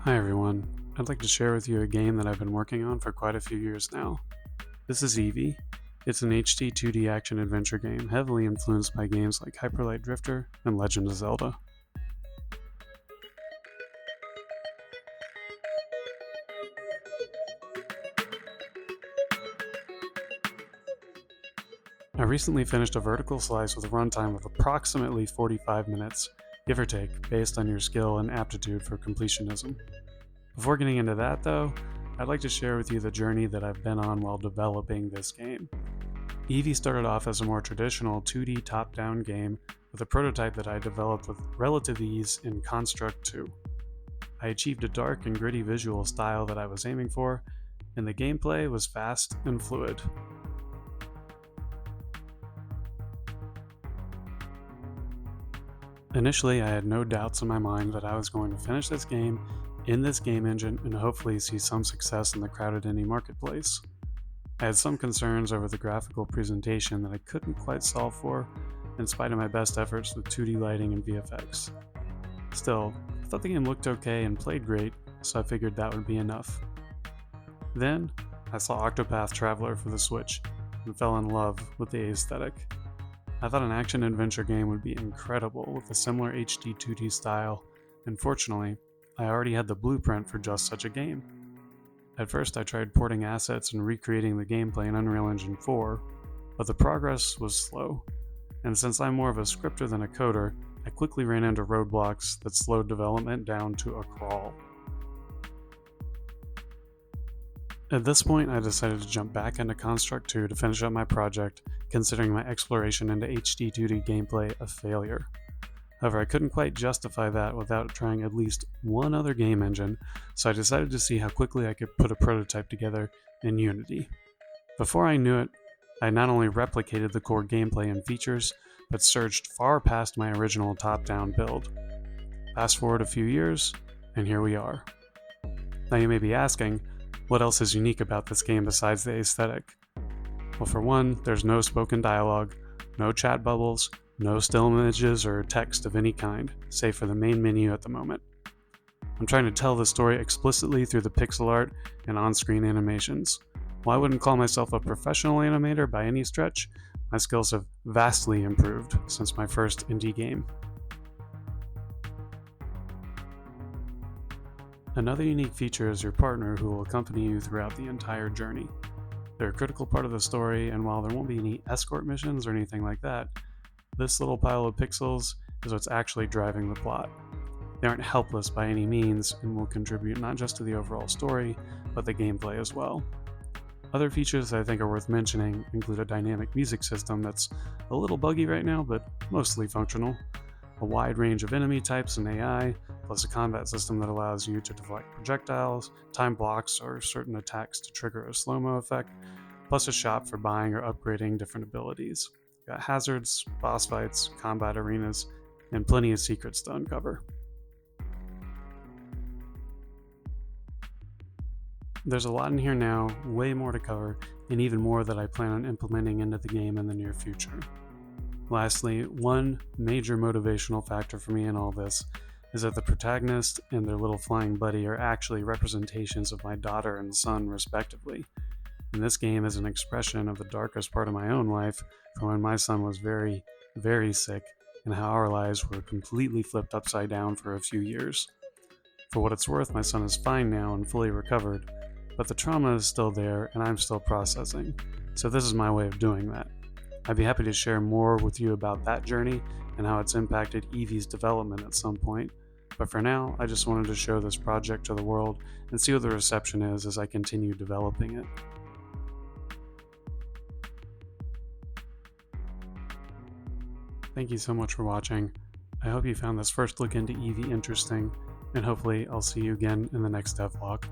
Hi everyone, I'd like to share with you a game that I've been working on for quite a few years now. This is Evie. It's an HD 2D action-adventure game heavily influenced by games like Hyper Light Drifter and Legend of Zelda. I recently finished a vertical slice with a runtime of approximately 45 minutes, give or take, based on your skill and aptitude for completionism. Before getting into that though, I'd like to share with you the journey that I've been on while developing this game. Eevee started off as a more traditional 2D top-down game with a prototype that I developed with relative ease in Construct 2. I achieved a dark and gritty visual style that I was aiming for, and the gameplay was fast and fluid. Initially, I had no doubts in my mind that I was going to finish this game in this game engine and hopefully see some success in the crowded indie marketplace. I had some concerns over the graphical presentation that I couldn't quite solve for, in spite of my best efforts with 2D lighting and VFX. Still, I thought the game looked okay and played great, so I figured that would be enough. Then, I saw Octopath Traveler for the Switch and fell in love with the aesthetic. I thought an action-adventure game would be incredible with a similar HD 2D style, and fortunately, I already had the blueprint for just such a game. At first I tried porting assets and recreating the gameplay in Unreal Engine 4, but the progress was slow, and since I'm more of a scripter than a coder, I quickly ran into roadblocks that slowed development down to a crawl. At this point, I decided to jump back into Construct 2 to finish up my project, considering my exploration into HD 2D gameplay a failure. However, I couldn't quite justify that without trying at least one other game engine, so I decided to see how quickly I could put a prototype together in Unity. Before I knew it, I not only replicated the core gameplay and features, but surged far past my original top-down build. Fast forward a few years, and here we are. Now you may be asking, what else is unique about this game besides the aesthetic? Well, for one, there's no spoken dialogue, no chat bubbles, no still images or text of any kind, save for the main menu at the moment. I'm trying to tell the story explicitly through the pixel art and on-screen animations. While I wouldn't call myself a professional animator by any stretch, my skills have vastly improved since my first indie game. Another unique feature is your partner who will accompany you throughout the entire journey. They're a critical part of the story, and while there won't be any escort missions or anything like that, this little pile of pixels is what's actually driving the plot. They aren't helpless by any means and will contribute not just to the overall story, but the gameplay as well. Other features that I think are worth mentioning include a dynamic music system that's a little buggy right now, but mostly functional, a wide range of enemy types and AI, plus a combat system that allows you to deflect projectiles, time blocks, or certain attacks to trigger a slow-mo effect, plus a shop for buying or upgrading different abilities. Got hazards, boss fights, combat arenas, and plenty of secrets to uncover. There's a lot in here now, way more to cover, and even more that I plan on implementing into the game in the near future. Lastly, one major motivational factor for me in all this is that the protagonist and their little flying buddy are actually representations of my daughter and son, respectively. And this game is an expression of the darkest part of my own life from when my son was very, very sick and how our lives were completely flipped upside down for a few years. For what it's worth, my son is fine now and fully recovered, but the trauma is still there and I'm still processing, so this is my way of doing that. I'd be happy to share more with you about that journey and how it's impacted Eevee's development at some point, but for now, I just wanted to show this project to the world and see what the reception is as I continue developing it. Thank you so much for watching. I hope you found this first look into Eevee interesting, and hopefully I'll see you again in the next devlog.